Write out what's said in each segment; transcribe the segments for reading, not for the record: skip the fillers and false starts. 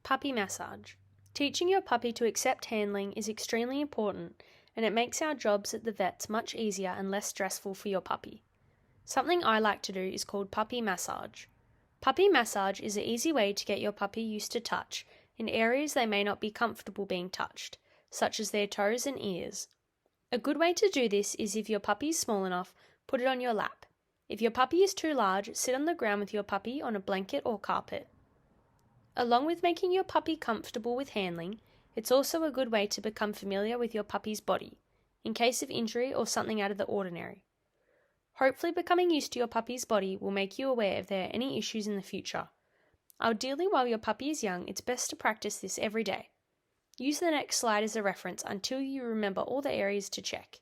Puppy massage. Teaching your puppy to accept handling is extremely important, and it makes our jobs at the vets much easier and less stressful for your puppy. Something I like to do is called puppy massage. Puppy massage is an easy way to get your puppy used to touch in areas they may not be comfortable being touched, such as their toes and ears. A good way to do this is if your puppy is small enough, put it on your lap. If your puppy is too large, sit on the ground with your puppy on a blanket or carpet. Along with making your puppy comfortable with handling, it's also a good way to become familiar with your puppy's body, in case of injury or something out of the ordinary. Hopefully becoming used to your puppy's body will make you aware if there are any issues in the future. Ideally, while your puppy is young, it's best to practice this every day. Use the next slide as a reference until you remember all the areas to check.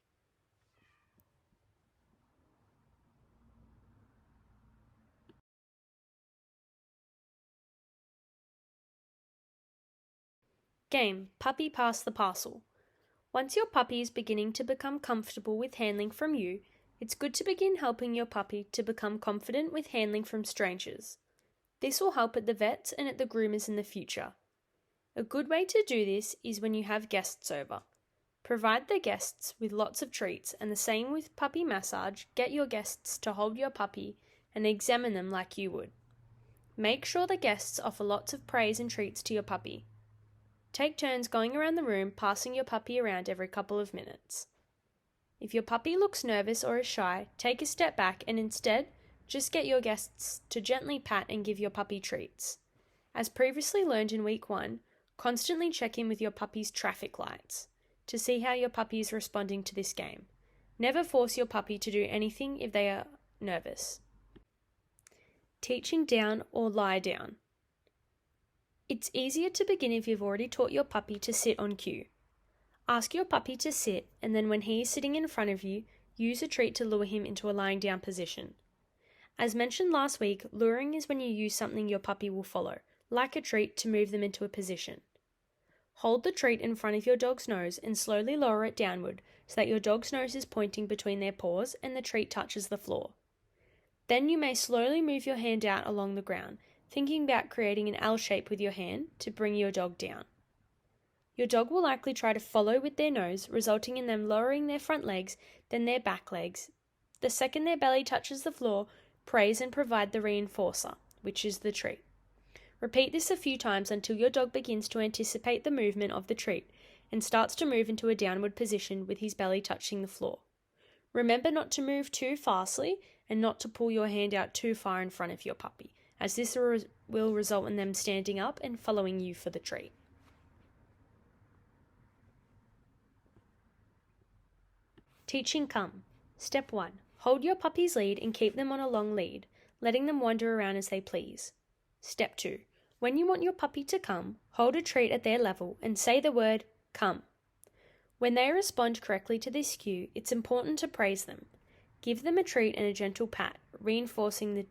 Game, Puppy Pass the Parcel. Once your puppy is beginning to become comfortable with handling from you, it's good to begin helping your puppy to become confident with handling from strangers. This will help at the vets and at the groomers in the future. A good way to do this is when you have guests over. Provide the guests with lots of treats, and the same with puppy massage, get your guests to hold your puppy and examine them like you would. Make sure the guests offer lots of praise and treats to your puppy. Take turns going around the room, passing your puppy around every couple of minutes. If your puppy looks nervous or is shy, take a step back and instead, just get your guests to gently pat and give your puppy treats. As previously learned in week 1, constantly check in with your puppy's traffic lights to see how your puppy is responding to this game. Never force your puppy to do anything if they are nervous. Teaching down or lie down. It's easier to begin if you've already taught your puppy to sit on cue. Ask your puppy to sit, and then when he is sitting in front of you, use a treat to lure him into a lying down position. As mentioned last week, luring is when you use something your puppy will follow, like a treat, to move them into a position. Hold the treat in front of your dog's nose and slowly lower it downward so that your dog's nose is pointing between their paws and the treat touches the floor. Then you may slowly move your hand out along the ground, thinking about creating an L shape with your hand to bring your dog down. Your dog will likely try to follow with their nose, resulting in them lowering their front legs, then their back legs. The second their belly touches the floor, praise and provide the reinforcer, which is the treat. Repeat this a few times until your dog begins to anticipate the movement of the treat and starts to move into a downward position with his belly touching the floor. Remember not to move too fastly and not to pull your hand out too far in front of your puppy, as this will result in them standing up and following you for the treat. Teaching come. Step 1. Hold your puppy's lead and keep them on a long lead, letting them wander around as they please. Step 2. When you want your puppy to come, hold a treat at their level and say the word come. When they respond correctly to this cue, it's important to praise them. Give them a treat and a gentle pat, reinforcing the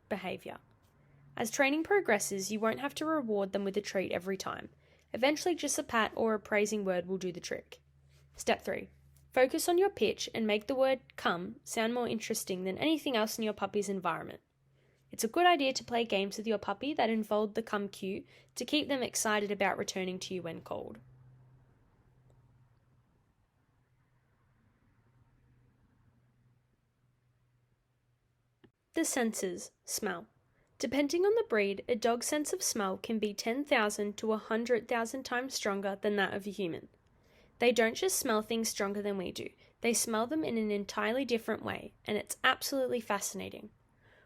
behavior. As training progresses, you won't have to reward them with a treat every time. Eventually, just a pat or a praising word will do the trick. Step 3. Focus on your pitch and make the word come sound more interesting than anything else in your puppy's environment. It's a good idea to play games with your puppy that involve the come cue to keep them excited about returning to you when called. The senses. Smell. Depending on the breed, a dog's sense of smell can be 10,000 to 100,000 times stronger than that of a human. They don't just smell things stronger than we do, they smell them in an entirely different way, and it's absolutely fascinating.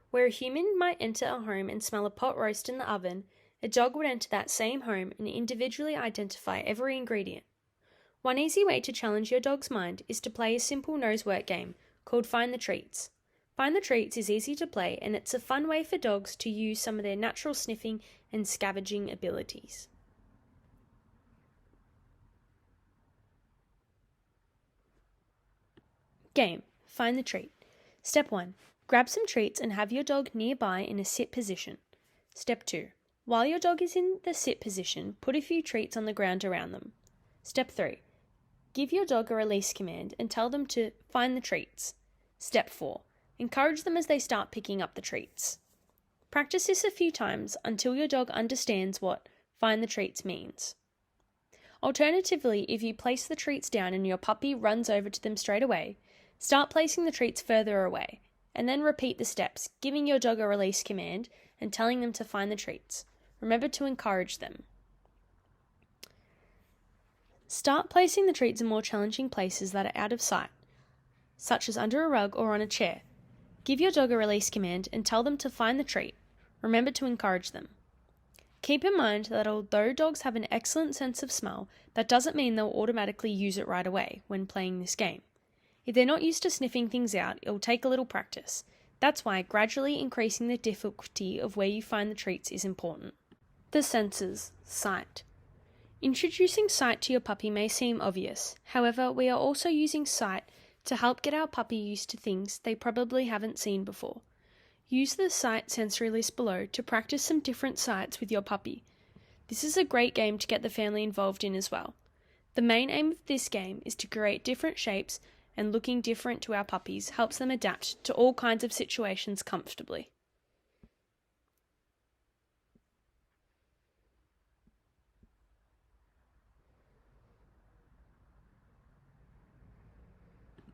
Where a human might enter a home and smell a pot roast in the oven, a dog would enter that same home and individually identify every ingredient. One easy way to challenge your dog's mind is to play a simple nose work game called Find the Treats. Find the Treats is easy to play, and it's a fun way for dogs to use some of their natural sniffing and scavenging abilities. Game. Find the treat. Step 1. Grab some treats and have your dog nearby in a sit position. Step 2. While your dog is in the sit position, put a few treats on the ground around them. Step 3. Give your dog a release command and tell them to find the treats. Step 4. Encourage them as they start picking up the treats. Practice this a few times until your dog understands what find the treats means. Alternatively, if you place the treats down and your puppy runs over to them straight away, start placing the treats further away, and then repeat the steps, giving your dog a release command and telling them to find the treats. Remember to encourage them. Start placing the treats in more challenging places that are out of sight, such as under a rug or on a chair. Give your dog a release command and tell them to find the treat. Remember to encourage them. Keep in mind that although dogs have an excellent sense of smell, that doesn't mean they'll automatically use it right away when playing this game. If they're not used to sniffing things out, it'll take a little practice. That's why gradually increasing the difficulty of where you find the treats is important. The senses, sight. Introducing sight to your puppy may seem obvious. However, we are also using sight to help get our puppy used to things they probably haven't seen before. Use the sight sensory list below to practice some different sights with your puppy. This is a great game to get the family involved in as well. The main aim of this game is to create different shapes, and looking different to our puppies helps them adapt to all kinds of situations comfortably.